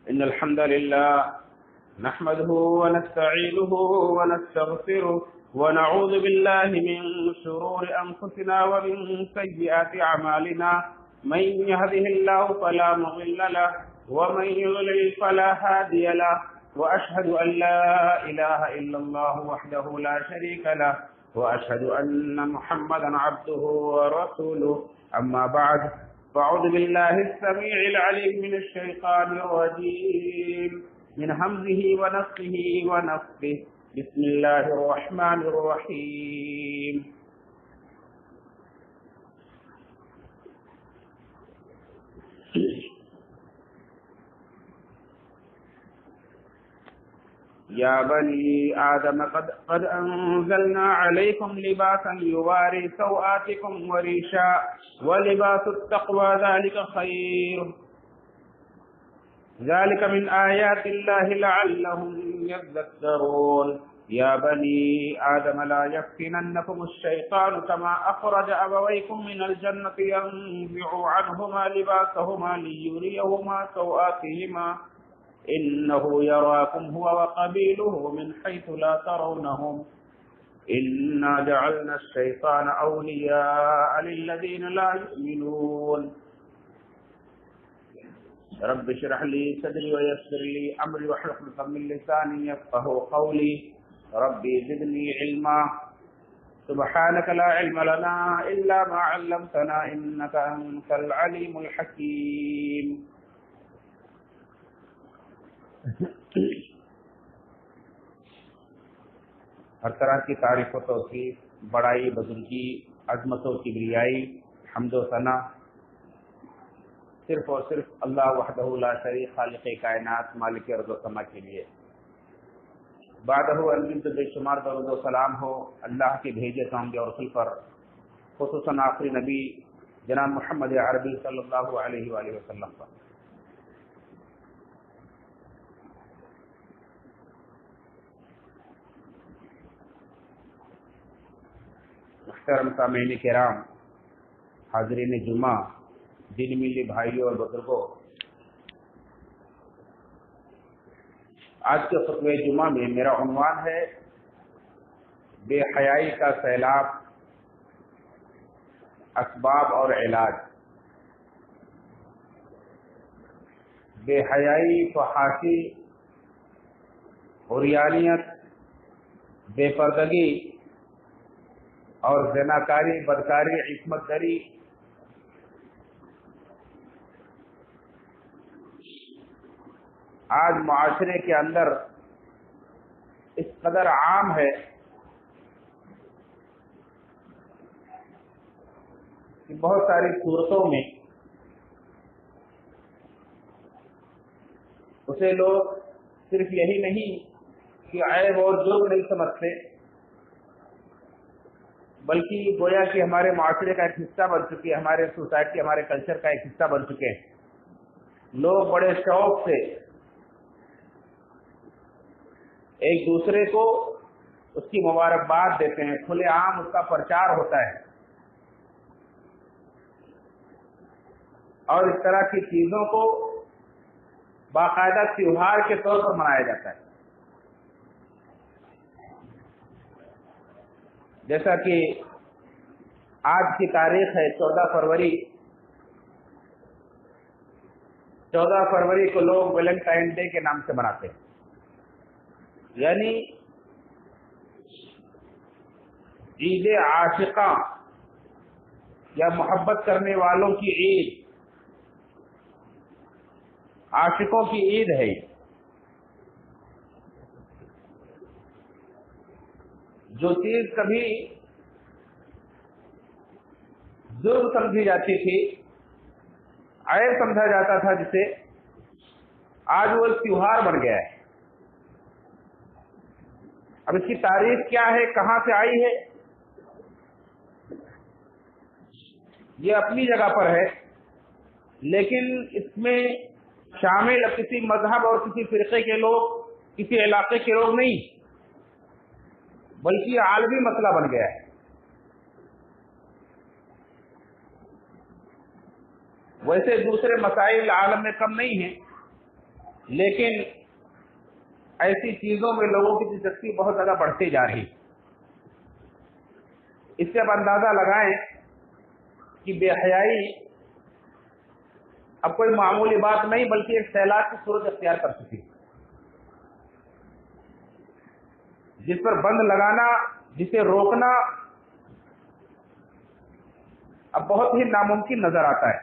إن الحمد لله نحمده ونستعينه ونستغفره ونعوذ بالله من شرور أنفسنا ومن سيئات أعمالنا من يهده الله فلا مضل له ومن يضلل فلا هادي له وأشهد أن لا إله إلا الله وحده لا شريك له وأشهد أن محمدا عبده ورسوله أما بعد فأعوذ بالله السميع العليم من الشيطان الرجيم من همزه ونفخه ونفثه بسم الله الرحمن الرحيم يا بني آدم قد أنزلنا عليكم لباسا يواري سوآتكم وريشا ولباس التقوى ذلك خير ذلك من آيات الله لعلهم يذكرون يا بني آدم لا يفتننكم الشيطان كما أخرج أبويكم من الجنة ينزع عنهما لباسهما ليريهما سوآتهما إنه يراكم هو وقبيله من حيث لا ترونهم إنا جعلنا الشيطان أولياء للذين لا يؤمنون رب اشرح لي صدري ويسر لي أمري واحلل عقدة من لساني يفقهوا قولي ربي زدني علما سبحانك لا علم لنا إلا ما علمتنا إنك أنت العليم الحكيم ہر طرح کی تعریف و توصیف، بڑائی، بزرگی، عظمت و کبریائی، حمد و ثنا صرف اور صرف اللہ وحدہ لا شریک خالق کائنات مالک ارض و سما کے لیے۔ بعدہ انگن تو بے شمار درود و سلام ہو اللہ کے بھیجے سامنے رسول پر، خصوصاً آخری نبی جناب محمد عربی صلی اللہ علیہ وآلہ وسلم پر۔ محترم سامعین کرام، حاضرین جمعہ، دین ملی بھائیوں اور بزرگوں، آج کے خطبہ جمعہ میں میرا عنوان ہے بے حیائی کا سیلاب، اسباب اور علاج۔ بے حیائی، فحاشی، عریانیت، بے پردگی اور زناکاری، بدکاری، عصمت دری آج معاشرے کے اندر اس قدر عام ہے کہ بہت ساری صورتوں میں اسے لوگ صرف یہی نہیں کہ عیب اور جرم نہیں سمجھتے، بلکہ گویا کہ ہمارے معاشرے کا ایک حصہ بن چکی ہے، ہمارے سوسائٹی، ہمارے کلچر کا ایک حصہ بن چکے ہیں۔ لوگ بڑے شوق سے ایک دوسرے کو اس کی مبارکباد دیتے ہیں، کھلے عام اس کا پرچار ہوتا ہے، اور اس طرح کی چیزوں کو باقاعدہ تہوار کے طور پر منایا جاتا ہے۔ جیسا کہ آج کی تاریخ ہے 14 فروری، 14 فروری کو لوگ ویلنٹائن ڈے کے نام سے مناتے ہیں، یعنی عید عاشقاں یا محبت کرنے والوں کی عید، عاشقوں کی عید ہے۔ جو چیز کبھی ظلم سمجھی جاتی تھی، عیب سمجھا جاتا تھا جسے، آج وہ تہوار بن گیا ہے۔ اب اس کی تاریخ کیا ہے، کہاں سے آئی ہے، یہ اپنی جگہ پر ہے، لیکن اس میں شامل کسی مذہب اور کسی فرقے کے لوگ، کسی علاقے کے لوگ نہیں، بلکہ یہ عالمی مسئلہ بن گیا ہے۔ ویسے دوسرے مسائل عالم میں کم نہیں ہیں، لیکن ایسی چیزوں میں لوگوں کی دلچسپی بہت زیادہ بڑھتی جا رہی. اس سے اب اندازہ لگائیں کہ بے حیائی اب کوئی معمولی بات نہیں بلکہ ایک سیلاب کی صورت اختیار کر چکی، جس پر بند لگانا، جسے روکنا اب بہت ہی ناممکن نظر آتا ہے.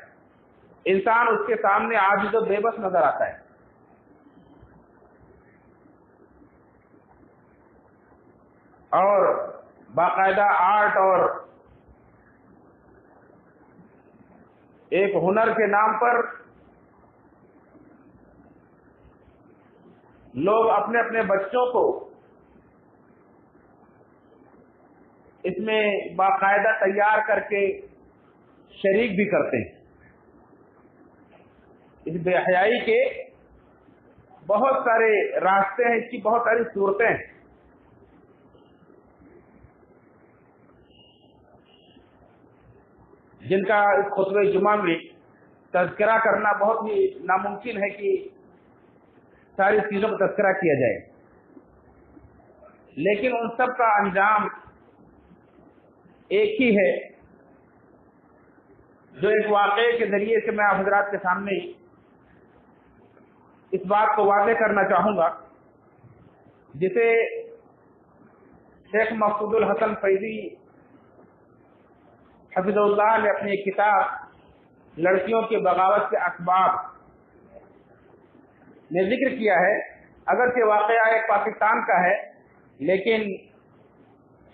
انسان اس کے سامنے عاجز و بے بس نظر آتا ہے. اور باقاعدہ آرٹ اور ایک ہنر کے نام پر لوگ اپنے اپنے بچوں کو اس میں باقاعدہ تیار کر کے شریک بھی کرتے ہیں. اس بے حیائی کے بہت سارے راستے ہیں، اس کی بہت ساری صورتیں ہیں. جن کا اس خطبہ جمعہ میں تذکرہ کرنا بہت ہی ناممکن ہے کہ ساری چیزوں کا تذکرہ کیا جائے، لیکن ان سب کا انجام ایک ہی ہے، جو ایک واقعے کے ذریعے سے میں آپ حضرات کے سامنے اس بات کو واضح کرنا چاہوں گا، جسے شیخ مقصود الحسن فیضی حفظ اللہ نے اپنی کتاب لڑکیوں کے بغاوت کے اسباب میں ذکر کیا ہے. اگرچہ واقعہ ایک پاکستان کا ہے، لیکن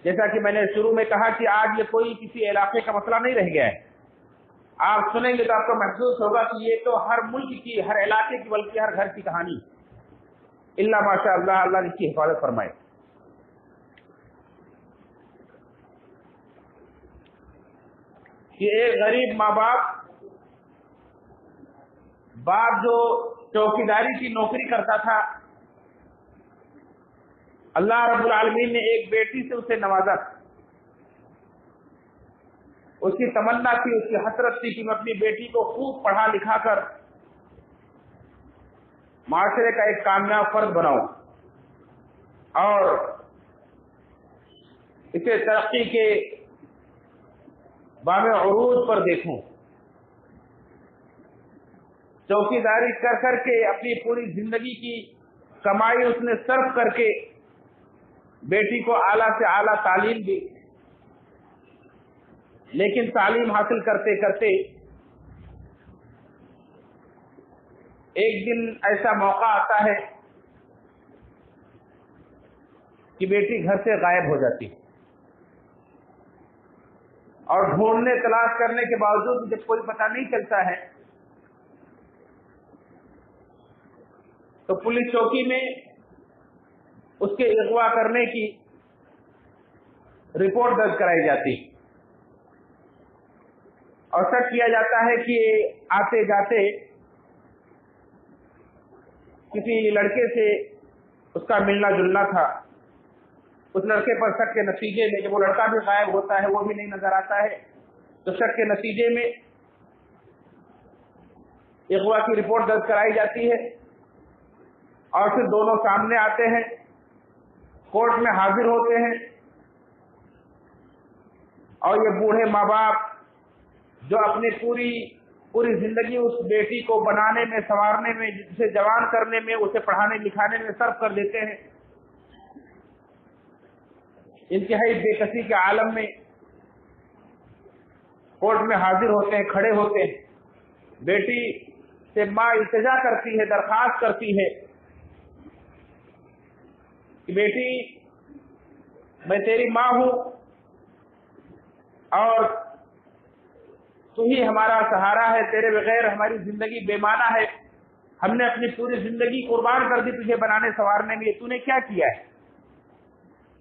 جیسا کہ میں نے شروع میں کہا کہ آج یہ کوئی کسی علاقے کا مسئلہ نہیں رہ گیا ہے. آپ سنیں گے تو آپ کو محسوس ہوگا کہ یہ تو ہر ملک کی، ہر علاقے کی، بلکہ ہر گھر کی کہانی. اللہ ماشاء اللہ، اللہ اس کی حفاظت فرمائے. کہ ایک غریب ماں باپ جو چوکیداری کی نوکری کرتا تھا، اللہ رب العالمین نے ایک بیٹی سے اسے نوازا. اس کی تمنا تھی، اس کی حسرت تھی کہ میں اپنی بیٹی کو خوب پڑھا لکھا کر معاشرے کا ایک کامیاب فرد بناؤں اور اسے ترقی کے بام عروج پر دیکھوں. چوکیداری کر کر کے اپنی پوری زندگی کی کمائی اس نے صرف کر کے بیٹی کو اعلیٰ سے اعلیٰ تعلیم دی. لیکن تعلیم حاصل کرتے کرتے ایک دن ایسا موقع آتا ہے کہ بیٹی گھر سے غائب ہو جاتی ہے، اور ڈھونڈنے تلاش کرنے کے باوجود جب کوئی پتہ نہیں چلتا ہے تو پولیس چوکی میں اس کے اغوا کرنے کی رپورٹ درج کرائی جاتی اور شک کیا جاتا ہے کہ آتے جاتے کسی لڑکے سے اس کا ملنا جلنا تھا. اس لڑکے پر شک کے نتیجے میں جب وہ لڑکا بھی غائب ہوتا ہے، وہ بھی نہیں نظر آتا ہے، تو شک کے نتیجے میں اغوا کی رپورٹ درج کرائی جاتی ہے اور پھر دونوں سامنے آتے ہیں، کورٹ میں حاضر ہوتے ہیں. اور یہ بوڑھے ماں باپ جو اپنی پوری زندگی اس بیٹی کو بنانے میں، سنوارنے میں، اسے جوان کرنے میں، اسے پڑھانے لکھانے میں صرف کر دیتے ہیں، انتہائی بے کسی کے عالم میں کورٹ میں حاضر ہوتے ہیں، کھڑے ہوتے ہیں. بیٹی سے ماں التجا کرتی ہے، درخواست کرتی ہے کہ بیٹی میں تیری ماں ہوں اور تو ہی ہمارا سہارا ہے، تیرے بغیر ہماری زندگی بے معنی ہے. ہم نے اپنی پوری زندگی قربان کر دی تجھے بنانے سنوارنے میں، تو نے کیا کیا ہے؟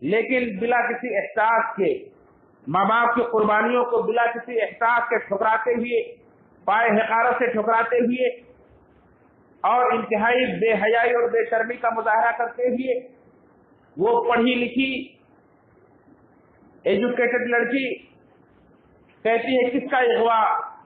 لیکن بلا کسی احساس کے، ماں باپ کی قربانیوں کو بلا کسی احساس کے ٹھکراتے ہوئے، پائے حقارت سے ٹھکراتے ہوئے اور انتہائی بے حیائی اور بے شرمی کا مظاہرہ کرتے ہوئے وہ پڑھی لکھی ایجوکیٹڈ لڑکی کہتی ہے کس کا اغوا،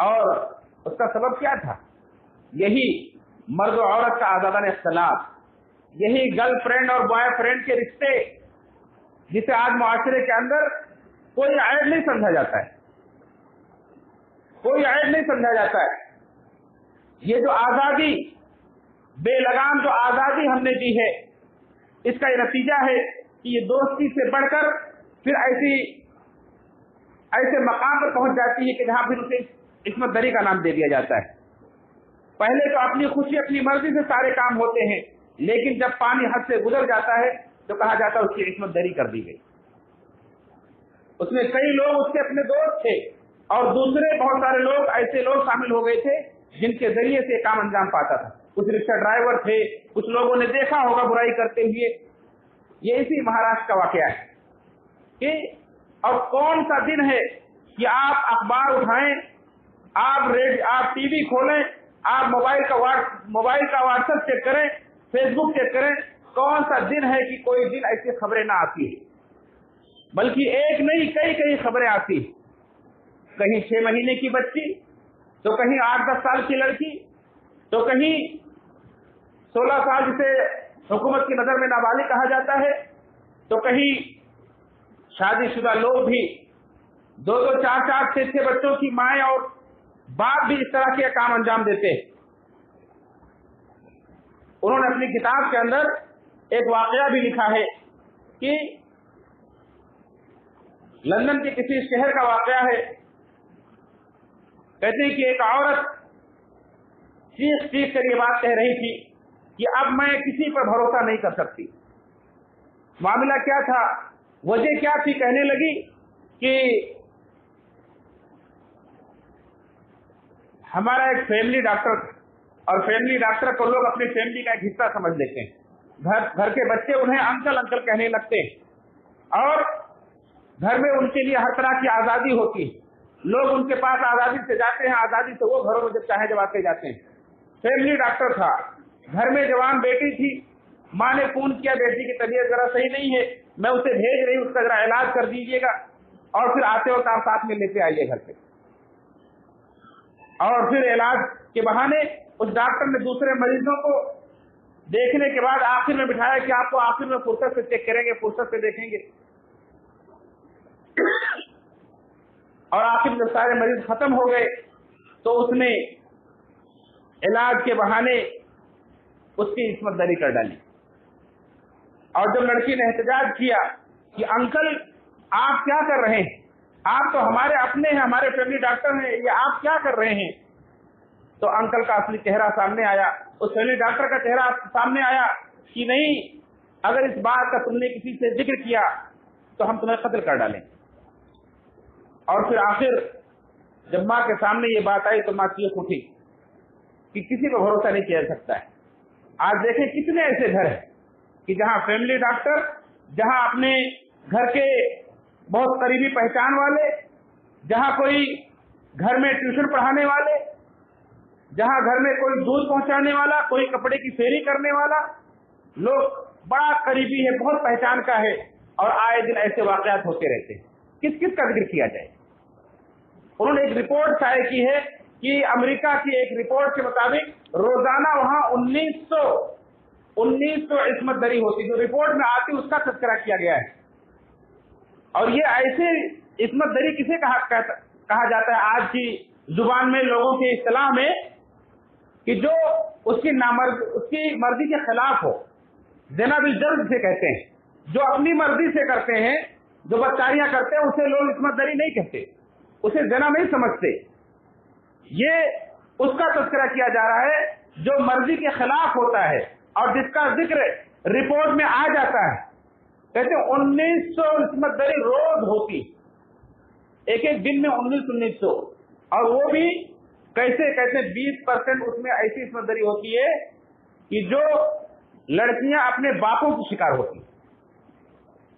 اور اس کا سبب کیا تھا؟ یہی مرد و عورت کا آزادانہ اختلاط، یہی گرل فرینڈ اور بوائے فرینڈ کے رشتے، جسے آج معاشرے کے اندر کوئی عیب نہیں سمجھا جاتا ہے، کوئی عیب نہیں سمجھا جاتا ہے۔ یہ جو آزادی، بے لگام جو آزادی ہم نے دی ہے، اس کا یہ نتیجہ ہے کہ یہ دوستی سے بڑھ کر پھر ایسے مقام پر پہنچ جاتی ہے کہ جہاں پھر اسے عصمت دری کا نام دے دیا جاتا ہے۔ پہلے تو اپنی خوشی اپنی مرضی سے سارے کام ہوتے ہیں، لیکن جب پانی حد سے گزر جاتا ہے تو کہا جاتا ہے اس کی عصمت دری کر دی گئی۔ اس میں کئی لوگ اس کے اپنے دوست تھے اور دوسرے بہت سارے لوگ ایسے لوگ شامل ہو گئے تھے جن کے ذریعے سے کام انجام پاتا تھا۔ کچھ رکشہ ڈرائیور تھے، کچھ لوگوں نے دیکھا ہوگا برائی کرتے ہوئے۔ یہ اسی مہاراشٹر کا واقعہ ہے کہ اور کون سا دن ہے کہ آپ اخبار اٹھائیں، آپ ٹی وی کھولیں، آپ موبائل کا واٹس ایپ چیک کریں، فیس بک چیک کریں، کون سا دن ہے کہ کوئی دن ایسی خبریں نہ آتی ہیں؟ بلکہ ایک نہیں کئی خبریں آتی ہیں۔ کہیں 6 مہینے کی بچی، تو کہیں 8-10 سال کی لڑکی، تو کہیں 16 سال جسے حکومت کی نظر میں نابالغ کہا جاتا ہے، تو کہیں شادی شدہ لوگ بھی 2-2 4-4 6-6 بچوں کی مائیں اور باپ بھی اس طرح کے کام انجام دیتے ہیں۔ انہوں نے اپنی کتاب کے اندر ایک واقعہ بھی لکھا ہے کہ لندن کے کسی شہر کا واقعہ ہے۔ کہتے ہیں کہ ایک عورت چیخ کر یہ بات کہہ رہی تھی کہ اب میں کسی پر بھروسہ نہیں کر سکتی۔ معاملہ کیا تھا، وجہ کیا تھی؟ کہنے لگی کہ ہمارا ایک فیملی ڈاکٹر تھا، اور فیملی ڈاکٹر کو لوگ اپنی فیملی کا ایک حصہ سمجھ لیتے ہیں۔ گھر کے بچے انہیں انکل کہنے لگتے ہیں، اور گھر میں ان کے لیے ہر طرح کی آزادی ہوتی ہے۔ لوگ ان کے پاس آزادی سے جاتے ہیں، آزادی سے وہ گھروں میں جب چاہے جب آتے جاتے ہیں۔ فیملی ڈاکٹر تھا، گھر میں جوان بیٹی تھی، ماں نے فون کیا بیٹی کی طبیعت ذرا صحیح نہیں ہے، میں اسے بھیج رہی ہوں، اس کا ذرا علاج کر دیجیے گا، اور پھر آتے وقت آپ ساتھ میں لیتے آئیے گھر پہ۔ اور پھر علاج کے بہانے اس ڈاکٹر نے دوسرے مریضوں کو دیکھنے کے بعد آخر میں بٹھایا کہ آپ کو آخر میں فرصت سے چیک کریں گے، فرصت سے دیکھیں گے۔ اور آخر جب سارے مریض ختم ہو گئے تو اس نے علاج کے بہانے اس کی عصمت دری کر ڈالی۔ اور جب لڑکی نے احتجاج کیا کہ انکل آپ کیا کر رہے ہیں، آپ تو ہمارے اپنے ہیں، ہمارے فیملی ڈاکٹر ہیں، یہ آپ کیا کر رہے ہیں، تو انکل کا اصلی چہرہ سامنے آیا، اس فیملی ڈاکٹر کا چہرہ سامنے آیا کہ نہیں، اگر اس بات کا تم نے کسی سے ذکر کیا تو ہم تمہیں قتل کر ڈالیں۔ اور پھر آخر جب ماں کے سامنے یہ بات آئی تو ماں چیخ اٹھی کہ کسی پر بھروسہ نہیں کیا جا سکتا ہے۔ آج دیکھیں کتنے ایسے گھر ہیں کہ جہاں فیملی ڈاکٹر، جہاں اپنے گھر کے بہت قریبی پہچان والے، جہاں کوئی گھر میں ٹیوشن پڑھانے والے، جہاں گھر میں کوئی دودھ پہنچانے والا، کوئی کپڑے کی فیری کرنے والا، لوگ بڑا قریبی ہے، بہت پہچان کا ہے، اور آئے دن ایسے واقعات ہوتے رہتے ہیں۔ کس کا ذکر کیا جائے؟ انہوں نے ایک رپورٹ شائع کی ہے کہ امریکہ کی ایک رپورٹ کے مطابق روزانہ وہاں 1900 عصمت دری ہوتی، جو رپورٹ میں آتی اس کا تذکرہ کیا گیا ہے۔ اور یہ ایسے عصمت دری کسے کہا جاتا ہے آج کی زبان میں، لوگوں کے اصطلاح میں، کہ جو اس کی مرضی کے خلاف ہو، زنا بالجلد سے کہتے ہیں، جو اپنی مرضی سے کرتے ہیں، جو بدکاریاں کرتے ہیں، اسے لوگ عصمت دری نہیں کہتے، اسے زنا نہیں سمجھتے۔ یہ اس کا تذکرہ کیا جا رہا ہے جو مرضی کے خلاف ہوتا ہے اور جس کا ذکر رپورٹ میں آ جاتا ہے۔ کہتے ہیں 1900 عصمت دری روز ہوتی، ایک دن میں 1900، اور وہ بھی کیسے؟ کہتے ہیں 20% اس میں ایسی عصمت دری ہوتی ہے کہ جو لڑکیاں اپنے باپوں کی شکار ہوتی،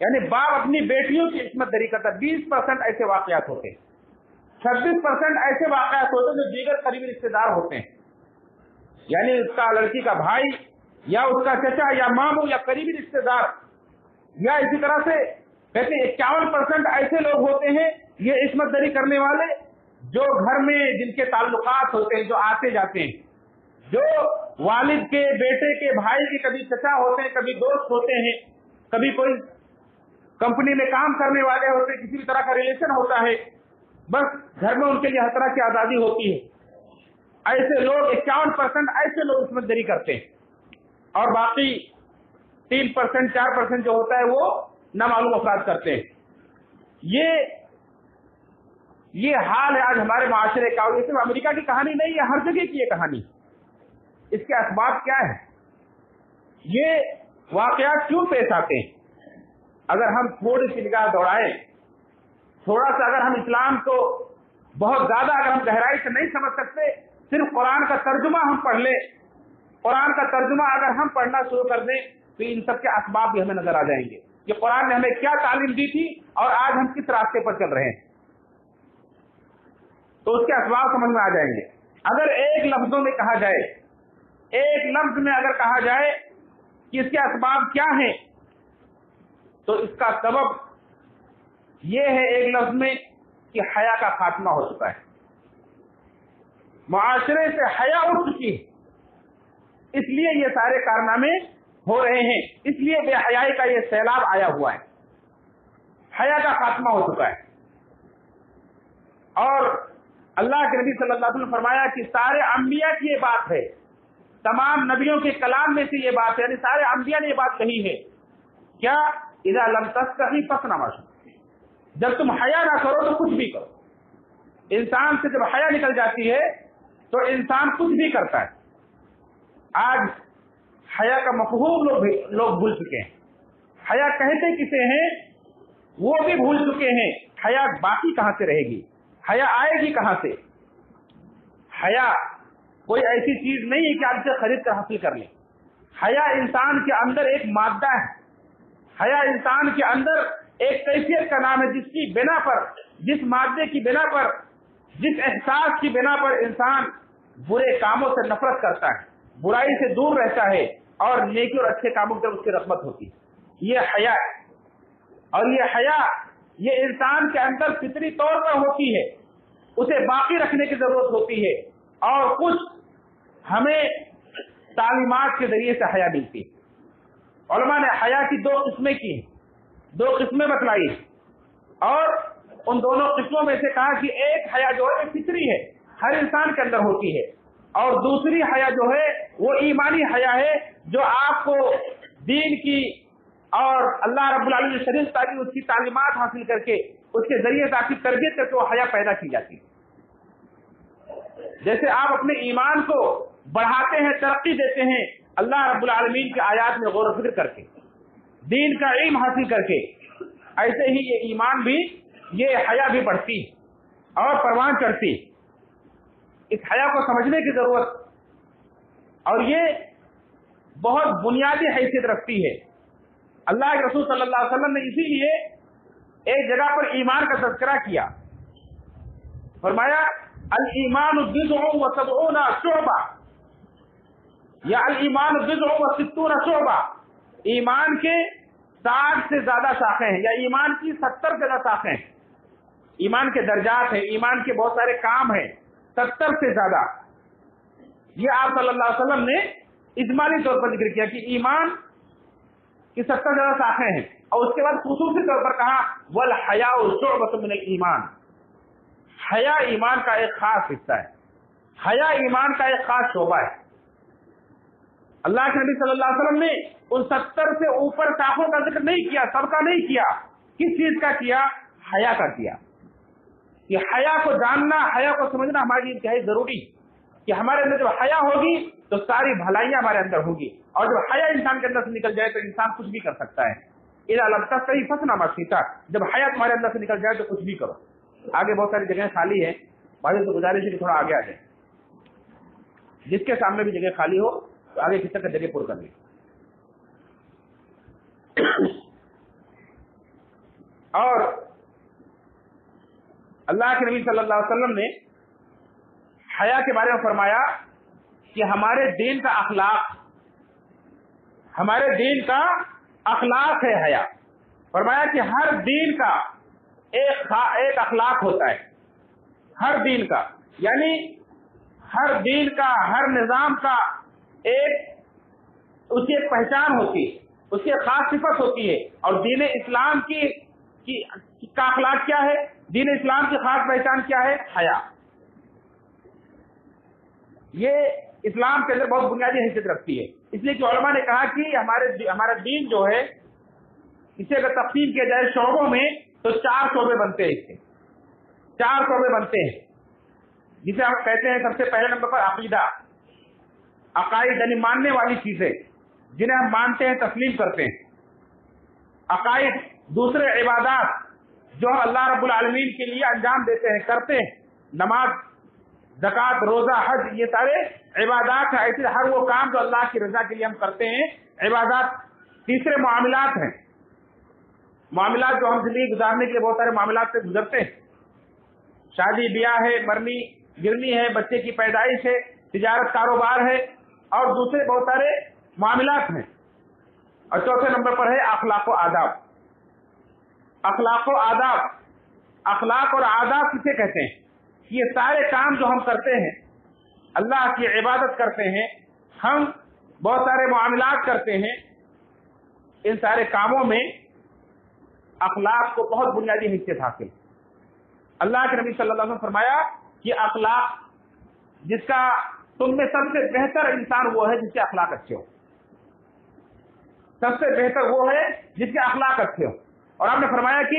یعنی باپ اپنی بیٹیوں کی عصمت دری کرتا۔ 20% ایسے واقعات ہوتے ہیں، 26% ایسے واقعات ہوتے ہیں جو دیگر قریبی رشتے دار ہوتے ہیں، یعنی اس کا لڑکی کا بھائی یا اس کا چچا یا ماموں یا قریبی رشتے دار، یا اسی طرح سے کہتے ہیں 51% ایسے لوگ ہوتے ہیں یہ عصمت دری کرنے والے جو گھر میں جن کے تعلقات ہوتے ہیں، جو آتے جاتے ہیں، جو والد کے، بیٹے کے، بھائی کے کبھی چچا ہوتے ہیں، کبھی دوست ہوتے ہیں، کبھی کوئی کمپنی میں کام کرنے والے ہوتے ہیں، کسی بھی طرح کا ریلیشن ہوتا ہے، بس گھر میں ان کے لیے ہر طرح کی آزادی ہوتی ہے. ایسے لوگ 51% ایسے لوگ عصمت دری کرتے ہیں، اور باقی 3% 4% جو ہوتا ہے وہ نامعلوم افراد کرتے ہیں. یہ حال ہے آج ہمارے معاشرے کا. اور یہ صرف امریکہ کی کہانی نہیں ہے، ہر جگہ کی یہ کہانی. اس کے اسباب کیا ہے؟ یہ واقعات کیوں پیش آتے ہیں؟ اگر ہم تھوڑی سی نگاہ دوڑائیں، تھوڑا سا اگر ہم اسلام کو بہت زیادہ اگر ہم گہرائی سے نہیں سمجھ سکتے، صرف قرآن کا ترجمہ ہم پڑھ لیں، قرآن کا ترجمہ اگر ہم پڑھنا شروع کر دیں تو ان سب کے اسباب بھی ہمیں نظر آ جائیں گے کہ قرآن نے ہمیں کیا تعلیم دی تھی اور آج ہم کس راستے پر چل رہے ہیں، تو اس کے اسباب سمجھ میں آ جائیں گے. اگر ایک لفظوں میں کہا جائے، ایک لفظ میں اگر کہا جائے کہ اس کے اسباب کیا ہیں، تو اس کا سبب یہ ہے ایک لفظ میں کہ حیا کا خاتمہ ہو چکا ہے. معاشرے سے حیا اٹھ چکی ہے، اس لیے یہ سارے کارنامے ہو رہے ہیں، اس لیے بے حیائی کا یہ سیلاب آیا ہوا ہے. حیا کا خاتمہ ہو چکا ہے. اور اللہ کے نبی صلی اللہ علیہ وسلم نے فرمایا کہ سارے انبیاء کی یہ بات ہے، تمام نبیوں کے کلام میں سے یہ بات ہے، یعنی سارے انبیاء نے یہ بات کہی ہے. کیا؟ اذا لم تستحی فاصنع ما شئت، جب تم حیا نہ کرو تو کچھ بھی کرو. انسان سے جب حیا نکل جاتی ہے تو انسان کچھ بھی کرتا ہے. آج حیا کا مفہوم لوگ بھول چکے ہیں. حیا کہتے کسے ہیں وہ بھی بھول چکے ہیں. حیا باقی کہاں سے رہے گی؟ حیا آئے گی کہاں سے؟ حیا کوئی ایسی چیز نہیں ہے کہ آپ سے خرید کر حاصل کر لیں. حیا انسان کے اندر ایک مادہ ہے. حیا انسان کے اندر ایک کیفیت کا نام ہے جس کی بنا پر، جس مادے کی بنا پر، جس احساس کی بنا پر انسان برے کاموں سے نفرت کرتا ہے، برائی سے دور رہتا ہے اور نیکی اور اچھے کاموں کی طرف اس کی رغبت ہوتی ہے. یہ حیا ہے. اور یہ حیا یہ انسان کے اندر فطری طور پر ہوتی ہے، اسے باقی رکھنے کی ضرورت ہوتی ہے. اور کچھ ہمیں تعلیمات کے ذریعے سے حیا ملتی ہے. علماء نے حیا کی 2 قسمیں کی ہیں، 2 قسمیں بتلائی، اور ان دونوں قسموں میں سے کہا کہ ایک حیا جو ہے فطری ہے، ہر انسان کے اندر ہوتی ہے، اور دوسری حیا جو ہے وہ ایمانی حیا ہے، جو آپ کو دین کی اور اللہ رب العالمین کی شریعت تاکہ اس کی تعلیمات حاصل کر کے اس کے ذریعے تاکہ تربیت کر کے وہ حیا پیدا کی جاتی ہے. جیسے آپ اپنے ایمان کو بڑھاتے ہیں، ترقی دیتے ہیں اللہ رب العالمین کی آیات میں غور و فکر کر کے، دین کا علم حاصل کر کے، ایسے ہی یہ ایمان بھی، یہ حیا بھی بڑھتی اور پروان چڑھتی. اس حیا کو سمجھنے کی ضرورت، اور یہ بہت بنیادی حیثیت رکھتی ہے. اللہ کے رسول صلی اللہ علیہ وسلم نے اسی لیے ایک جگہ پر ایمان کا تذکرہ کیا، فرمایا الایمان بضع وسبعون شعبہ، یا الایمان بضع وستون شعبہ، ایمان کے 60 سے زیادہ شاخیں ہیں، یا ایمان کی 70 سے زیادہ شاخیں ہیں. ایمان کے درجات ہیں، ایمان کے بہت سارے کام ہیں، 70 سے زیادہ. یہ آپ صلی اللہ علیہ وسلم نے اجمالی طور پر ذکر کیا کہ ایمان کی 70 سے زیادہ شاخیں ہیں، اور اس کے بعد خصوصی طور پر کہا والحیاء شعبۃ من الایمان، حیا ایمان کا ایک خاص حصہ ہے، حیا ایمان کا ایک خاص شعبہ ہے. اللہ کے نبی صلی اللہ علیہ وسلم نے ان 70 سے اوپر شاخوں کا ذکر نہیں کیا، سب کا نہیں کیا. کس چیز کا کیا؟ حیا کا کیا. کہ حیا کو جاننا، حیا کو سمجھنا ہمارے لیے انتہائی ضروری ہے کہ ہمارے اندر جب حیا ہوگی تو ساری بھلائیاں ہمارے اندر ہوں گی، اور جب حیا انسان کے اندر سے نکل جائے تو انسان کچھ بھی کر سکتا ہے. اذا لم تستحی فاصنع ما شئت، جب حیا تمہارے اندر سے نکل جائے تو کچھ بھی کرو. آگے بہت ساری جگہیں خالی ہیں، بھائی تو گزارش ہے کہ تھوڑا آگے آ جائیں، جس کے سامنے بھی جگہ خالی ہو تو آگے کسی کا جگہ پر کر لیں. اور اللہ کے نبی صلی اللہ علیہ وسلم نے حیا کے بارے میں فرمایا کہ ہمارے دین کا اخلاق، ہمارے دین کا اخلاق ہے حیا. فرمایا کہ ہر دین کا ایک اخلاق ہوتا ہے. ہر دین کا، یعنی ہر دین کا، ہر نظام کا اس کی ایک پہچان ہوتی ہے، اس کی ایک خاص صفت ہوتی ہے. اور دین اسلام کا اخلاق کیا ہے؟ دین اسلام کی خاص پہچان کیا ہے؟ حیا. یہ اسلام کے اندر بہت بنیادی حیثیت رکھتی ہے. اس لیے کہ علماء نے کہا کہ ہمارا دین جو ہے، اسے اگر تقسیم کیا جائے شعبوں میں تو 4 شعبے بنتے ہیں. اس کے 4 شعبے بنتے ہیں، جسے ہم کہتے ہیں سب سے پہلے نمبر پر عقیدہ، عقائد یعنی ماننے والی چیزیں جنہیں ہم مانتے ہیں، تسلیم کرتے ہیں. عقائد. دوسرے عبادات جو ہم اللہ رب العالمین کے لیے انجام دیتے ہیں، کرتے ہیں. نماز، زکوٰۃ، روزہ، حج، یہ سارے عبادات ہیں. ایسے ہر وہ کام جو اللہ کی رضا کے لیے ہم کرتے ہیں، عبادات. تیسرے معاملات ہیں، معاملات جو ہم زندگی گزارنے کے لیے بہت سارے معاملات سے گزرتے ہیں. شادی بیاہ ہے، مرنی گرنی ہے، بچے کی پیدائش ہے، تجارت کاروبار ہے، اور دوسرے بہت سارے معاملات ہیں. اور چوتھے نمبر پر ہے اخلاق و آداب. اخلاق و آداب، اخلاق اور آداب کسے کہتے ہیں؟ یہ سارے کام جو ہم کرتے ہیں، اللہ کی عبادت کرتے ہیں، ہم بہت سارے معاملات کرتے ہیں، ان سارے کاموں میں اخلاق کو بہت بنیادی حیثیت حاصل. اللہ کے نبی صلی اللہ علیہ وسلم فرمایا کہ اخلاق، جس کا تم میں سب سے بہتر انسان وہ ہے جس کے اخلاق اچھے ہو. سب سے بہتر وہ ہے جس کے اخلاق اچھے ہو. اور آپ نے فرمایا کہ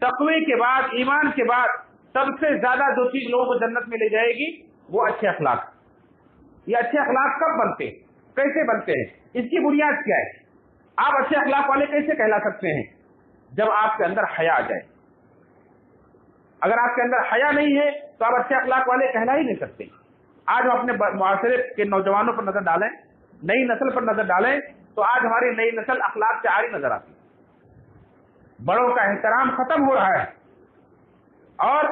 تقوی کے بعد، ایمان کے بعد سب سے زیادہ جو چیز لوگوں کو جنت میں لے جائے گی وہ اچھے اخلاق. یہ اچھے اخلاق کب بنتے ہیں، کیسے بنتے ہیں، اس کی بنیاد کیا ہے؟ آپ اچھے اخلاق والے کیسے کہلا سکتے ہیں؟ جب آپ کے اندر حیا آ جائے. اگر آپ کے اندر حیا نہیں ہے تو آپ اچھے اخلاق والے کہلا ہی نہیں سکتے. آج ہم اپنے معاشرے کے نوجوانوں پر نظر ڈالیں، نئی نسل پر نظر ڈالیں، تو آج ہماری نئی نسل اخلاق سے عاری نظر آتی ہے. بڑوں کا احترام ختم ہو رہا ہے، اور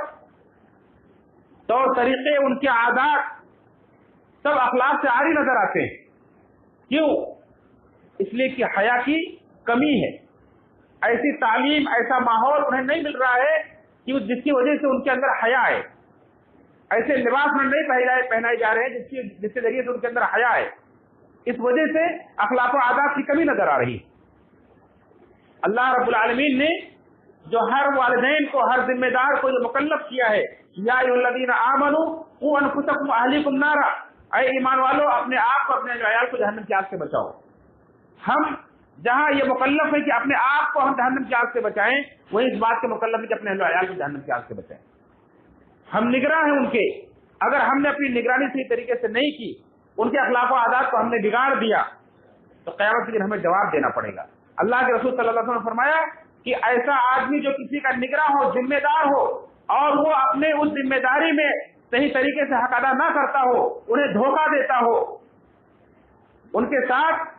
طور طریقے، ان کے عادات سب اخلاق سے عاری نظر آتے ہیں. کیوں؟ اس لیے کہ حیا کی کمی ہے. ایسی تعلیم، ایسا ماحول انہیں نہیں مل رہا ہے کہ جس کی وجہ سے ان کے اندر حیا ہے. ایسے لباس میں نہیں پہنائے جا رہے ہیں جس کے ذریعے سے ان کے اندر حیا ہے. اس وجہ سے اخلاق و آداب کی کمی نظر آ رہی ہے. اللہ رب العالمین نے جو ہر والدین کو، ہر ذمہ دار کو جو مکلف کیا ہے، یا ایھا الذین آمنوا قوا انفسکم واہلیکم نارا، اے ایمان والو اپنے آپ کو، اپنے عیال کو جہنم کی آگ سے بچاؤ. ہم جہاں یہ مکلف ہے کہ اپنے آپ کو ہم جہنم کی آگ سے بچائیں، وہی اس بات کے مکلف ہے کہ اپنے عیال کو جہنم کی آگ سے بچائیں. ہم نگراں ہیں ان کے. اگر ہم نے اپنی نگرانی صحیح طریقے سے نہیں کی، ان کے اخلاق و عادات کو ہم نے بگاڑ دیا، تو قیامت کے دن ہمیں جواب دینا پڑے گا. اللہ کے رسول صلی اللہ علیہ وسلم نے فرمایا کہ ایسا آدمی جو کسی کا نگراں ہو، ذمہ دار ہو، اور وہ اپنے اس ذمہ داری میں صحیح طریقے سے حق ادا نہ کرتا ہو، انہیں دھوکہ دیتا ہو، ان کے ساتھ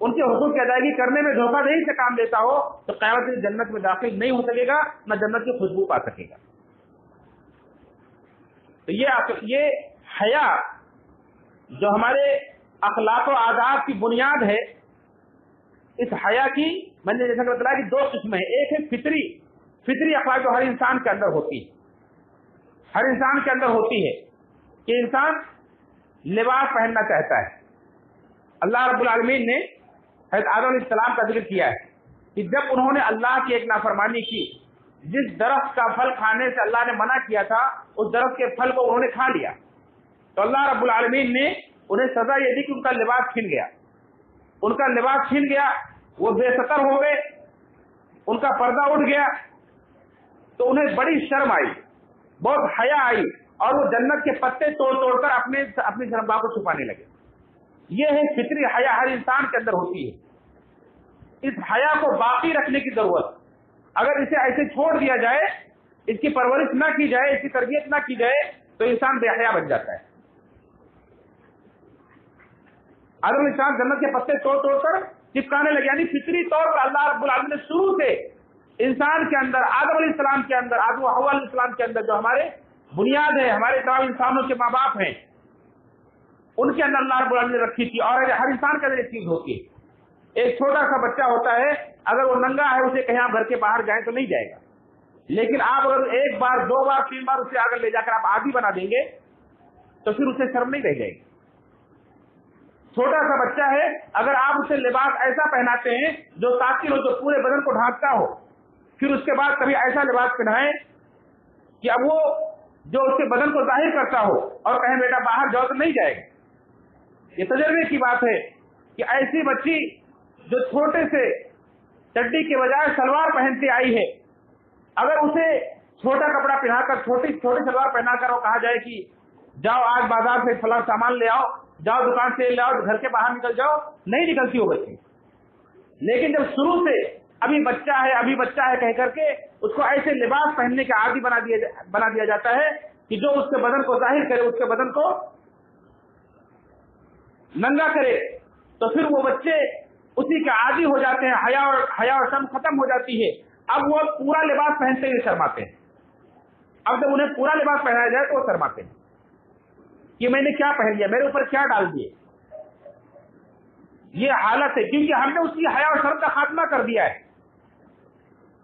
ان کے حقوق کی ادائیگی کرنے میں دھوکہ دہی سے کام لیتا ہو، تو قیامت میں جنت میں داخل نہیں ہو سکے گا، نہ جنت کی خوشبو پا سکے گا. تو یہ حیا جو ہمارے اخلاق و آداب کی بنیاد ہے، اس حیا کی میں نے جیسا کہ بتایا کہ 2 قسمیں ہیں. ایک ہے فطری اخلاق جو ہر انسان کے اندر ہوتی ہے. ہر انسان کے اندر ہوتی ہے کہ انسان لباس پہننا چاہتا ہے. اللہ رب العالمین نے حضرت آدم علیہ السلام کا ذکر کیا ہے کہ جب انہوں نے اللہ کی ایک نافرمانی کی، جس درخت کا پھل کھانے سے اللہ نے منع کیا تھا، اس درخت کے پھل کو انہوں نے کھا لیا، تو اللہ رب العالمین نے انہیں سزا یہ دی کہ ان کا لباس چھن گیا. ان کا لباس چھن گیا، وہ بے ستر ہو گئے، ان کا پردہ اٹھ گیا، تو انہیں بڑی شرم آئی، بہت حیا آئی، اور وہ جنت کے پتے توڑ توڑ کر اپنی شرمگاہ کو چھپانے لگے. یہ ہے فطری حیا، ہر انسان کے اندر ہوتی ہے. اس حیا کو باقی رکھنے کی ضرورت. اگر اسے ایسے چھوڑ دیا جائے، اس کی پرورش نہ کی جائے، اس کی تربیت نہ کی جائے، تو انسان بے حیا بن جاتا ہے. آدم انسان جنت کے پتے توڑ توڑ کر چپکانے لگے، یعنی فطری طور پر اللہ رب العالمین نے شروع سے انسان کے اندر، آدم علیہ السلام کے اندر، آدم و حوا علیہ السلام کے اندر جو ہمارے بنیاد ہے، ہمارے تمام انسانوں کے ماں باپ ہیں، ان کے اندر اللہ رب العالمین نے رکھی تھی. اور ہر انسان کے اندر ایک چیز ہوتی ہے. ایک چھوٹا سا بچہ ہوتا ہے، اگر وہ ننگا ہے، اسے کہیں آپ گھر کے باہر جائیں تو نہیں جائے گا. لیکن آپ اگر ایک بار 2 بار 3 بار اسے اگر لے جا کر آپ عادی بنا دیں گے تو پھر اسے شرم نہیں رہ جائے گی. چھوٹا سا بچہ ہے, اگر آپ اسے لباس ایسا پہناتے ہیں جو ساتھی ہو, جو پورے بدن کو ڈھانکتا ہو, پھر اس کے بعد کبھی ایسا لباس پہنائیں کہ اب وہ جو اس کے بدن کو ظاہر کرتا ہو اور کہیں بیٹا باہر جاؤ تو نہیں جائے گا. یہ تجربے کی بات ہے کہ ایسی بچی جو چھوٹے سے چڈی کے بجائے سلوار پہنتی آئی ہے, اگر اسے چھوٹا کپڑا پہنا کر چھوٹی سلوار پہنا کر وہ کہا جائے کہ جاؤ آج بازار سے فلاں سامان لے آؤ, جاؤ دکان سے لے آؤ, گھر کے باہر نکل جاؤ, نہیں نکلتی وہ بچی. لیکن جب شروع سے ابھی بچہ ہے کہہ کر کے اس کو ایسے لباس پہننے کا عادی بنا دیا جاتا ہے کہ جو اس کے بدن کو ظاہر کرے, اس کے بدن کو ننگا کرے, تو پھر وہ بچے اسی کے عادی ہو جاتے ہیں. حیا اور شرم ختم ہو جاتی ہے. اب وہ پورا لباس پہنتے ہوئے شرماتے ہیں. اب جب انہیں پورا لباس پہنایا جائے تو وہ شرماتے ہیں کہ میں نے کیا پہن لیا, میرے اوپر کیا ڈال دیے. یہ حالت ہے کیونکہ ہم نے اس کی حیا اور شرم کا خاتمہ کر دیا ہے.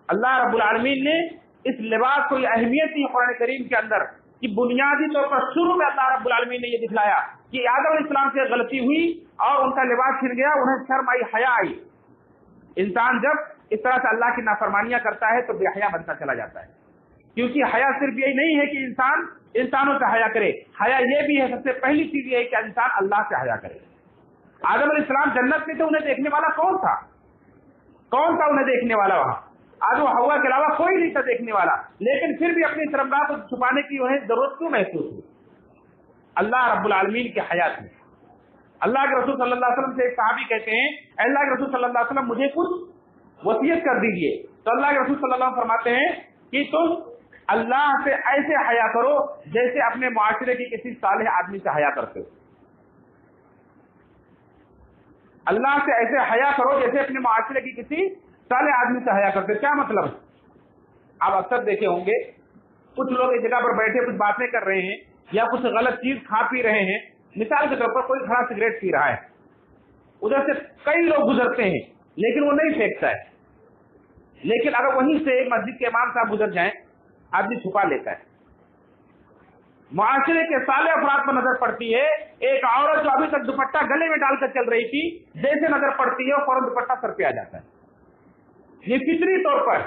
اللہ رب العالمین نے اس لباس کو یہ اہمیت دی قرآن کریم کے اندر کہ بنیادی طور پر شروع میں اللہ رب العالمین نے یہ دکھلایا کہ آدم علیہ السلام سے غلطی ہوئی اور ان کا لباس چھن گیا, انہیں شرم آئی, حیا آئی. انسان جب اس طرح سے اللہ کی نافرمانیاں کرتا ہے تو بے حیا بنتا چلا جاتا ہے. کیونکہ حیا صرف یہی نہیں ہے کہ انسان انسانوں سے حیا کرے, حیا یہ بھی ہے, سب سے پہلی چیز یہ ہے کہ انسان اللہ سے حیا کرے. آدم علیہ السلام جنت میں تھے, انہیں دیکھنے والا کون تھا انہیں دیکھنے والا وہاں؟ آدم و حوا کے علاوہ کوئی نہیں تھا دیکھنے والا. لیکن پھر بھی اپنی شرمگاہ کو چھپانے کی انہیں ضرورت کیوں محسوس ہوئی؟ اللہ رب العالمین کی حیات میں. اللہ کے رسول صلی اللہ علیہ وسلم سے ایک صحابی کہتے ہیں اے اللہ کے رسول صلی اللہ علیہ وسلم مجھے کچھ وصیت کر دیجئے. تو اللہ کے رسول صلی اللہ علیہ وسلم فرماتے ہیں کہ تم اللہ سے ایسے حیا کرو جیسے اپنے معاشرے کے کسی صالح آدمی سے حیا کرتے ہو. اللہ سے ایسے حیا کرو جیسے اپنے معاشرے کی کسی صالح آدمی سے حیا کرتے. کیا مطلب ہے؟ آپ اکثر دیکھے ہوں گے کچھ لوگ ایک جگہ پر بیٹھے کچھ باتیں کر رہے ہیں یا کچھ غلط چیز کھا پی رہے ہیں. مثال کے طور پر کوئی کھڑا سگریٹ پی رہا ہے, ادھر سے کئی لوگ گزرتے ہیں لیکن وہ نہیں پھینکتا ہے. لیکن اگر وہیں سے مسجد کے امام صاحب گزر جائیں, آدمی چھپا لیتا ہے. معاشرے کے صالح افراد پر نظر پڑتی ہے. ایک عورت جو ابھی تک دوپٹہ گلے میں ڈال کر چل رہی تھی, جیسے نظر پڑتی ہے فوراً دوپٹہ سر پہ آ جاتا ہے. یہ فطری طور پر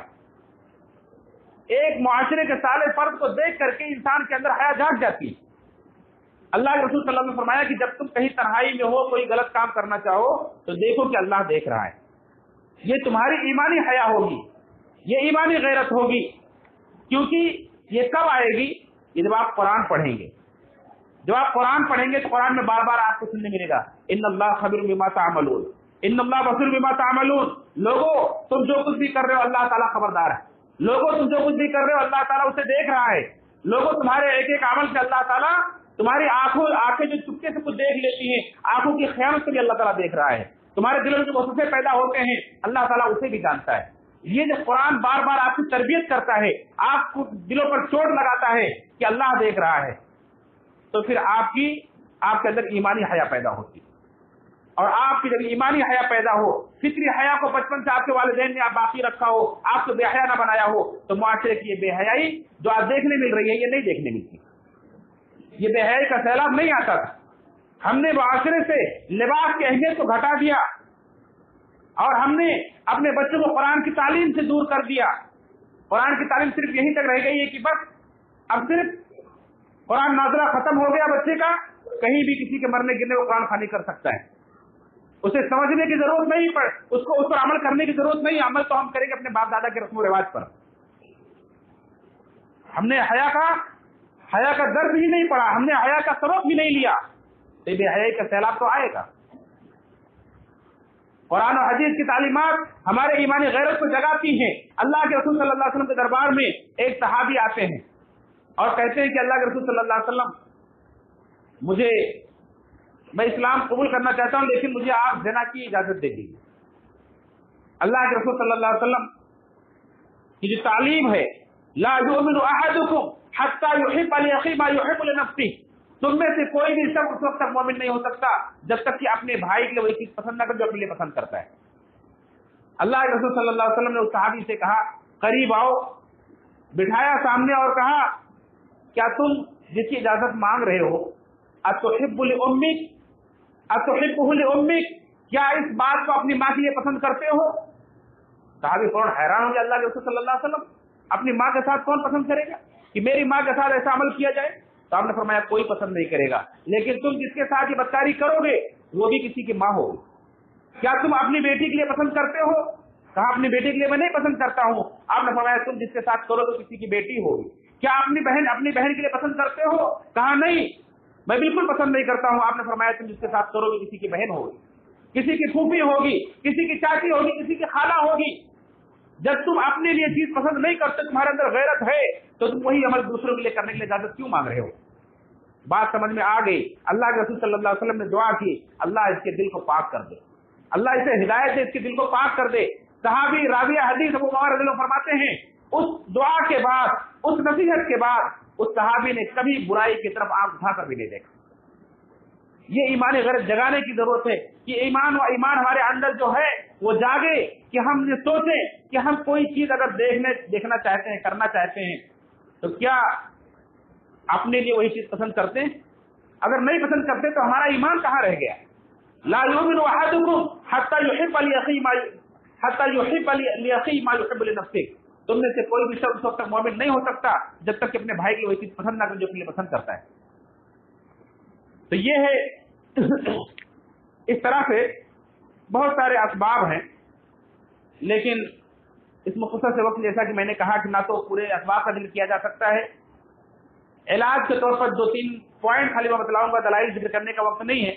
ایک معاشرے کے صالح فرد کو دیکھ کر کے انسان کے اندر حیا جاگ جاتی ہے. اللہ کے رسول صلی اللہ علیہ وسلم نے فرمایا کہ جب تم کہیں تنہائی میں ہو, کوئی غلط کام کرنا چاہو تو دیکھو کہ اللہ دیکھ رہا ہے. یہ تمہاری ایمانی حیا ہوگی, یہ ایمانی غیرت ہوگی. کیونکہ یہ کب آئے گی؟ یہ جب آپ قرآن پڑھیں گے. جب آپ قرآن پڑھیں گے تو قرآن میں بار بار آپ کو سننے ملے گا ان اللہ خبیر بما تعملون, ان اللہ بصیر بما تعملون. لوگوں تم جو کچھ بھی کر رہے ہو اللہ تعالیٰ خبردار ہے. لوگوں تم جو کچھ بھی کر رہے ہو اللہ تعالیٰ اسے دیکھ رہا ہے. لوگوں تمہارے ایک ایک عمل سے اللہ تعالیٰ تمہاری آنکھیں جو چپکے سے کچھ دیکھ لیتی ہیں, آنکھوں کی خیانت سے بھی اللہ تعالیٰ دیکھ رہا ہے. تمہارے دلوں میں جو وسوسے پیدا ہوتے ہیں اللہ تعالیٰ اسے بھی جانتا ہے. یہ جو قرآن بار بار آپ کی تربیت کرتا ہے, آپ کو دلوں پر چوٹ لگاتا ہے کہ اللہ دیکھ رہا ہے, تو پھر آپ کے اندر ایمانی حیا پیدا ہوتی. اور آپ کی جب ایمانی حیا پیدا ہو, فطری حیا کو بچپن سے آپ کے والدین نے آپ باقی رکھا ہو, آپ کو بے حیا نہ بنایا ہو, تو معاشرے کی یہ بے حیائی جو آپ دیکھنے مل رہی ہے یہ نہیں دیکھنے ملتی. یہ بے حیائی کا سیلاب نہیں آتا تھا. ہم نے معاشرے سے لباس کی اہمیت کو گھٹا دیا اور ہم نے اپنے بچوں کو قرآن کی تعلیم سے دور کر دیا. قرآن کی تعلیم صرف یہیں تک رہ گئی ہے کہ بس اب صرف قرآن نازلہ ختم ہو گیا بچے کا, کہیں بھی کسی کے مرنے گرنے کو قرآن خوانی کر سکتا ہے. اسے سمجھنے کی ضرورت نہیں, اس پر عمل کرنے کی ضرورت نہیں. عمل تو ہم کریں گے اپنے باپ دادا کے رسم و رواج پر. ہم نے حیا کا درد ہی نہیں پڑھا, ہم نے حیا کا سبق بھی نہیں لیا, تو بے حیائی کا سیلاب تو آئے گا. قرآن و حدیث کی تعلیمات ہمارے ایمانی غیرت کو جگاتی ہیں. اللہ کے رسول صلی اللہ علیہ وسلم کے دربار میں ایک صحابی آتے ہیں اور کہتے ہیں کہ اللہ کے رسول صلی اللہ علیہ وسلم میں اسلام قبول کرنا چاہتا ہوں لیکن مجھے آپ زنا کی اجازت دے دیجیے. اللہ کے رسول صلی اللہ علیہ وسلم کی جو تعلیم ہے, لا یؤمن احدکم حتی یحب لاخیہ ما یحب لنفسہ, تم میں سے کوئی بھی شخص اس وقت تک مومن نہیں ہو سکتا جب تک کہ اپنے بھائی کے لیے وہی چیز پسند نہ کرے جو اپنے لیے پسند کرتا ہے. اللہ کے رسول صلی اللہ علیہ وسلم نے اس صحابی سے کہا قریب آؤ, بٹھایا سامنے اور کہا کیا تم جس کی اجازت مانگ رہے ہو اتحب لأمک اتحبہ لأمک، کیا اس بات کو اپنی ماں کے لیے پسند کرتے ہو؟ صحابی فوراً حیران ہو گئے، اللہ کے رسول صلی اللہ علیہ وسلم اپنی ماں کے ساتھ کون پسند کرے گا کہ میری ماں کے ساتھ ایسا عمل کیا جائے؟ تو آپ نے فرمایا کوئی پسند نہیں کرے گا، لیکن تم جس کے ساتھ یہ بدکاری کرو گے وہ بھی کسی کی ماں ہوگی۔ کیا تم اپنی بیٹی کے لیے پسند کرتے ہو؟ کہا اپنی بیٹی کے لیے میں نہیں پسند کرتا ہوں۔ آپ نے فرمایا تم جس کے ساتھ کرو تو کسی کی بیٹی ہوگی۔ کیا اپنی بہن کے لیے پسند کرتے ہو؟ کہا نہیں میں بالکل پسند نہیں کرتا ہوں۔ آپ نے فرمایا تم جس کے ساتھ کرو گے کسی کی بہن ہوگی، کسی کی پھوپھی ہوگی، کسی کی چاچی ہوگی، کسی کی خالہ ہوگی۔ جب تم اپنے لیے چیز پسند نہیں کرتے، تمہارے اندر غیرت ہے، تو تم وہی عمل دوسروں کے لیے کرنے کے لیے اجازت کیوں مانگ رہے ہو؟ بات سمجھ میں آ گئی۔ اللہ کے رسول صلی اللہ علیہ وسلم نے دعا کی اللہ اس کے دل کو پاک کر دے، اللہ اسے ہدایت دے، اس کے دل کو پاک کر دے۔ صحابی راوی حدیث ابو ہریرہ رضی اللہ عنہ فرماتے ہیں اس دعا کے بعد، اس نصیحت کے بعد اس صحابی نے کبھی برائی کی طرف آنکھ اٹھا کر بھی نہیں دیکھا۔ یہ ایمانی غیرت جگانے کی ضرورت ہے کہ ایمان ہمارے اندر جو ہے وہ جاگے، کہ ہم یہ سوچیں کہ ہم کوئی چیز اگر دیکھنا چاہتے ہیں، کرنا چاہتے ہیں، تو کیا اپنے لیے وہی چیز پسند کرتے ہیں؟ اگر نہیں پسند کرتے تو ہمارا ایمان کہاں رہ گیا؟ لا یؤمن احدکم حتی یحب لاخیہ ما یحب لنفسہ، تم میں سے کوئی بھی شخص اس وقت تک مومن نہیں ہو سکتا جب تک کہ اپنے بھائی کی وہی چیز پسند نہ کرے جو اپنے لیے پسند کرتا ہے۔ تو یہ ہے، اس طرح سے بہت سارے اسباب ہیں، لیکن اس مختصر سے وقت جیسا کہ میں نے کہا کہ نہ تو پورے اسباب کا ذکر کیا جا سکتا ہے، علاج کے طور پر 2-3 پوائنٹ خالی میں بتلاؤں گا، دلائل ذکر کرنے کا وقت نہیں ہے۔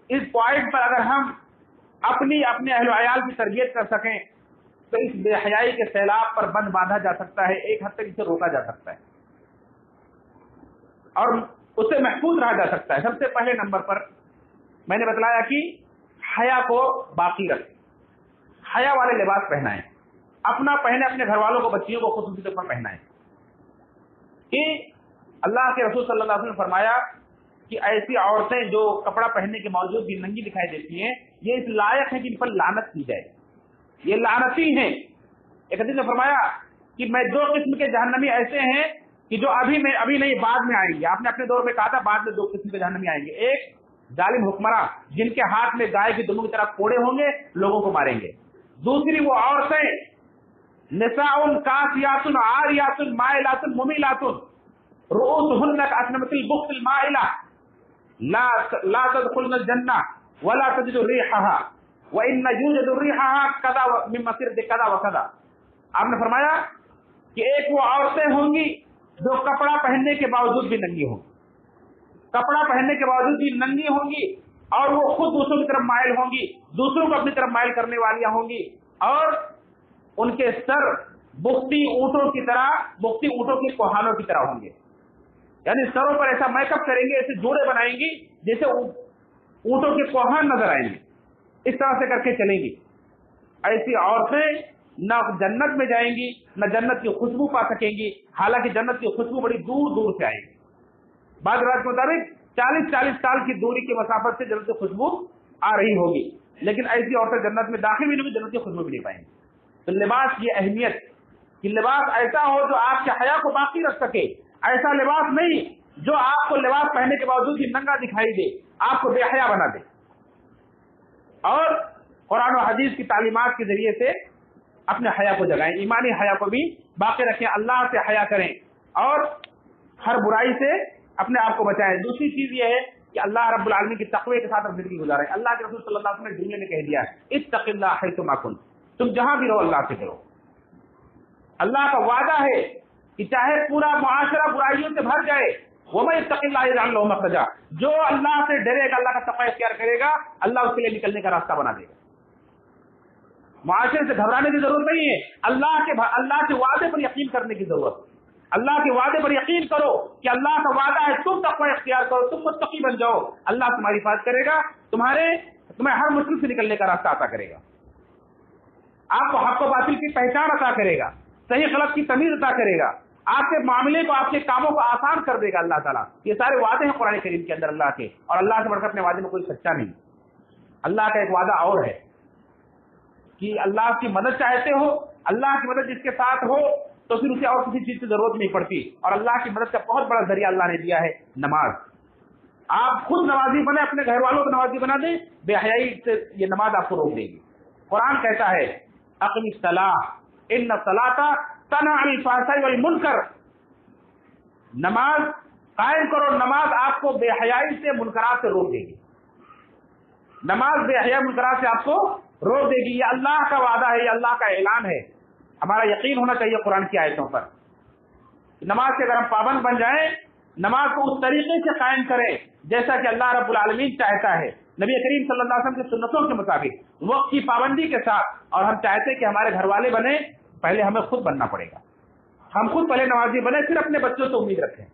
اس پوائنٹ پر اگر ہم اپنے اہل و عیال کی تربیت کر سکیں تو اس بے حیائی کے سیلاب پر بند باندھا جا سکتا ہے، ایک حد تک اسے روکا جا سکتا ہے اور اسے محفوظ رہا جا سکتا ہے۔ سب سے پہلے نمبر پر میں نے بتلایا کہ حیا کو باقی رکھیں، حیا والے لباس پہنائیں، اپنا پہنے، اپنے گھر والوں کو، بچیوں کو خصوصی طور پر پہنائیں۔ کہ اللہ کے رسول صلی اللہ علیہ وسلم نے فرمایا کہ ایسی عورتیں جو کپڑا پہننے کے باوجود بھی ننگی دکھائی دیتی ہیں، یہ اس لائق ہے کہ ان پر لعنت کی جائے، یہ لعنتی ہیں۔ ایک حدیث میں فرمایا کہ میں 2 قسم کے جہنمی ایسے ہیں کہ جو ابھی نہیں بعد میں آئیں گے۔ آپ نے اپنے دور میں کہا تھا بعد میں 2 قسم کے جہنمی آئیں گے، ایک ظالم حکمراں جن کے ہاتھ میں گائے کی دموں کی طرح کوڑے ہوں گے، لوگوں کو ماریں گے۔ دوسری وہ عورتیں نساء کاسیات عاریات مائلات ممیلات رؤوسهن كأسنمة البخت المائلة لا تدخلن الجنة ولا تجد ريحها وإن يوجد ريحها كذا من مسيرة كذا وكذا۔ آپ نے فرمایا کہ ایک وہ عورتیں ہوں گی جو کپڑا پہننے کے باوجود بھی ننگی ہوں گی، کپڑا پہننے کے باوجود بھی ننگی ہوں گی، اور وہ خود دوسروں کی طرف مائل ہوں گی، دوسروں کو اپنی طرف مائل کرنے والیاں ہوں گی، اور ان کے سر بختی اونٹوں کی طرح، بختی اونٹوں کے کوہانوں کی طرح ہوں گے، یعنی سروں پر ایسا میک اپ کریں گے، ایسے جوڑے بنائیں گی جیسے اونٹوں کے کوہان نظر آئیں گے، اس طرح سے کر کے چلیں گی۔ ایسی عورتیں نہ جنت میں جائیں گی، نہ جنت کی خوشبو پا سکیں گی، حالانکہ جنت کی خوشبو بڑی دور دور سے آئے گی۔ بعض روایت کے مطابق 40 سال کی دوری کی مسافت سے جنت کی خوشبو آ رہی ہوگی، لیکن ایسی عورتیں جنت میں داخل بھی نہیں ہوگی، جنت کی خوشبو بھی نہیں پائیں گی۔ تو لباس کی اہمیت کہ لباس ایسا ہو جو آپ کے حیا کو باقی رکھ سکے، ایسا لباس نہیں جو آپ کو لباس پہننے کے باوجود بھی ننگا دکھائی دے، آپ کو بے حیا بنا دے۔ اور قرآن و حدیث کی تعلیمات کے ذریعے سے اپنے حیا کو جگائیں، ایمانی حیا کو بھی باقی رکھیں، اللہ سے حیا کریں اور ہر برائی سے اپنے آپ کو بچائیں۔ دوسری چیز یہ ہے کہ اللہ رب العالمین کی تقوی کے ساتھ زندگی گزاریں۔ اللہ کے رسول صلی اللہ علیہ وسلم نے جملے میں کہہ دیا ہے اتق اللہ حیث ما کنت، تم جہاں بھی رہو اللہ سے ڈرو۔ اللہ کا وعدہ ہے کہ چاہے پورا معاشرہ برائیوں سے بھر جائے، وَمَن يَتَّقِ اللَّهَ يَجْعَل لَّهُ مَخْرَجًا، جو اللہ سے ڈرے گا، اللہ کا تقوی اختیار کرے گا، اللہ اس کے لیے نکلنے کا راستہ بنا دے گا۔ معاشرے سے گھبرانے کی ضرورت نہیں ہے، اللہ کے وعدے پر یقین کرنے کی ضرورت ہے۔ اللہ کے وعدے پر یقین کرو کہ اللہ کا وعدہ ہے، تم تقوی اختیار کرو، تم متقی بن جاؤ، اللہ تمہاری حفاظت کرے گا، تمہیں ہر مشکل سے نکلنے کا راستہ عطا کرے گا، آپ کو حق و باطل کی پہچان عطا کرے گا، صحیح غلط کی تمیز عطا کرے گا، آپ کے معاملے کو، آپ کے کاموں کو آسان کر دے گا اللہ تعالیٰ۔ یہ سارے وعدے ہیں قرآن کریم کے اندر اللہ کے، اور اللہ سے بڑھ کر اپنے وعدے میں کوئی سچا نہیں۔ اللہ کا ایک وعدہ اور ہے کہ اللہ کی مدد چاہتے ہو، اللہ کی مدد جس کے ساتھ ہو تو پھر اسے اور کسی چیز کی ضرورت نہیں پڑتی. اور اللہ کی مدد کا بہت بڑا ذریعہ اللہ نے دیا ہے نماز. آپ خود نمازی بنے, اپنے گھر والوں کو نمازی بنا دیں, بے حیائی سے یہ نماز آپ کو روک دے گی. قرآن کہتا ہے اقم الصلاۃ ان الصلاۃ تنہی عن الفحشاء والمنکر, نماز قائم کرو, نماز آپ کو بے حیائی سے منکرات سے روک دے گی. نماز بے حیا منکرات سے آپ کو روک دے گی. یہ اللہ کا وعدہ ہے, یہ اللہ کا اعلان ہے. ہمارا یقین ہونا چاہیے قرآن کی آیتوں پر. نماز کے اگر ہم پابند بن جائیں, نماز کو اس طریقے سے قائم کریں جیسا کہ اللہ رب العالمین چاہتا ہے, نبی کریم صلی اللہ علیہ وسلم کی سنتوں کے مطابق, وقت کی پابندی کے ساتھ, اور ہم چاہتے ہیں کہ ہمارے گھر والے بنے, پہلے ہمیں خود بننا پڑے گا. ہم خود پہلے نمازی بنے, پھر اپنے بچوں سے امید رکھیں.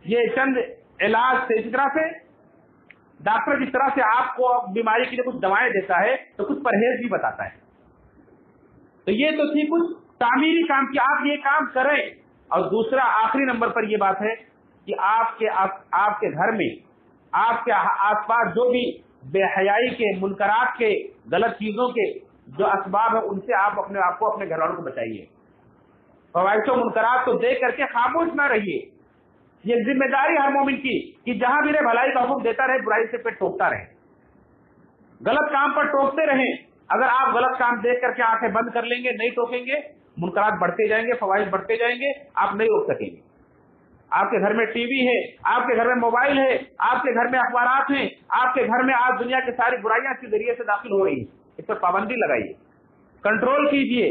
یہ چند علاج سے, اسی طرح سے ڈاکٹر جس طرح سے آپ کو بیماری کے لیے کچھ دوائیں دیتا ہے تو کچھ پرہیز بھی بتاتا ہے. تو یہ تو تھی کچھ تعمیری کام کی, آپ یہ کام کریں. اور دوسرا آخری نمبر پر یہ بات ہے کہ آپ کے گھر میں, آپ کے آس پاس جو بھی بے حیائی کے, منکرات کے, غلط چیزوں کے جو اسباب ہیں, ان سے آپ اپنے آپ کو, اپنے گھر والوں کو بچائیے. فواحش و منکرات کو دیکھ کر کے خاموش نہ رہیے. یہ ذمہ داری ہر مومن کی کہ جہاں بھی رہے بھلائی کا حکم دیتا رہے, برائی سے پہ ٹوکتا رہے, غلط کام پر ٹوکتے رہیں. اگر آپ غلط کام دیکھ کر کے آنکھیں بند کر لیں گے, نہیں ٹوکیں گے, منکرات بڑھتے جائیں گے, فواحش بڑھتے جائیں گے, آپ نہیں روک سکیں گے. آپ کے گھر میں ٹی وی ہے, آپ کے گھر میں موبائل ہے, آپ کے گھر میں اخبارات ہیں, آپ کے گھر میں آج دنیا کی ساری برائیاں اس کے ذریعے سے داخل ہو رہی ہیں. اس پر پابندی لگائیے, کنٹرول کیجیے.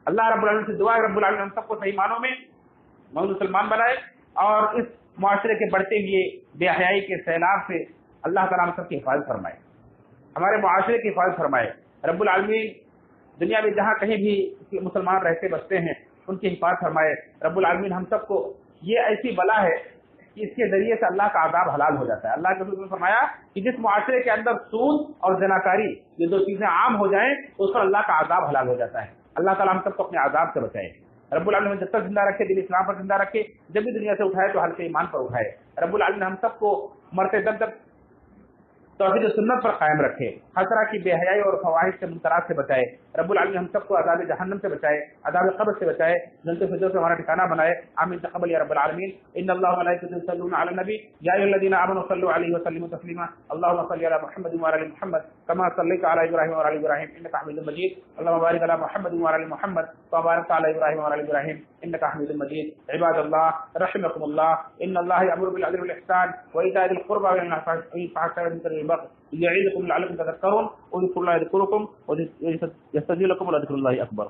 اللہ رب العالمین سے دعا ہے رب العالمین ہم سب کو صحیح معنوں میں مسلمان بنائے, اور اس معاشرے کے بڑھتے ہوئے بے حیائی کے سیلاب سے اللہ تعالیٰ ہم سب کی حفاظت فرمائے, ہمارے معاشرے کی حفاظت فرمائے. رب العالمین دنیا میں جہاں کہیں بھی مسلمان رہتے بستے ہیں ان کی حفاظت فرمائے. رب العالمین ہم سب کو, یہ ایسی بلا ہے کہ اس کے ذریعے سے اللہ کا عذاب حلال ہو جاتا ہے. اللہ کے رسول نے فرمایا کہ جس معاشرے کے اندر سود اور زناکاری, یہ دو چیزیں عام ہو جائیں تو اس پر اللہ کا عذاب حلال ہو جاتا ہے. اللہ تعالیٰ ہم سب کو اپنے عذاب سے بچائے. رب العالمین جب تک زندہ رکھے, دین اسلام پر زندہ رکھے, جب بھی دنیا سے اٹھائے تو حلقہ ایمان پر اٹھائے. رب العالمین ہم سب کو مرتے دم تک توحید و سنت پر قائم رکھے, ہر طرح کی بے حیائی اور فواحش سے منکرات سے بچائے. رب العالمین ہم سب کو عذاب جہنم سے بچائے, عذاب قبر سے بچائے, جنت الفردوس سے ہمارا ٹھکانہ بنائے. آمین تقبل یا رب العالمین. ان اللہ وملائکتہ یصلون علی النبی یا ایھا الذین آمنوا صلوا علیہ وسلموا تسلیما. اللهم صل علی محمد وعلی ال محمد كما صليت على ابراہیم وعلى ال ابراہیم انك حمید مجید. اللهم بارک علی محمد وعلى ال محمد كما باركت على ابراہیم وعلى ال ابراہیم انك حمید مجید. عباد اللہ رحمكم اللہ, ان اللہ یأمر بالعدل والإحسان وإيتاء ذي القربى وينهى عن الفحشاء والمنکر والبغي يعظكم لعلكم تذكرون. اذكروا الله يذكركم ويستجيب لكم ولذكر الله أكبر.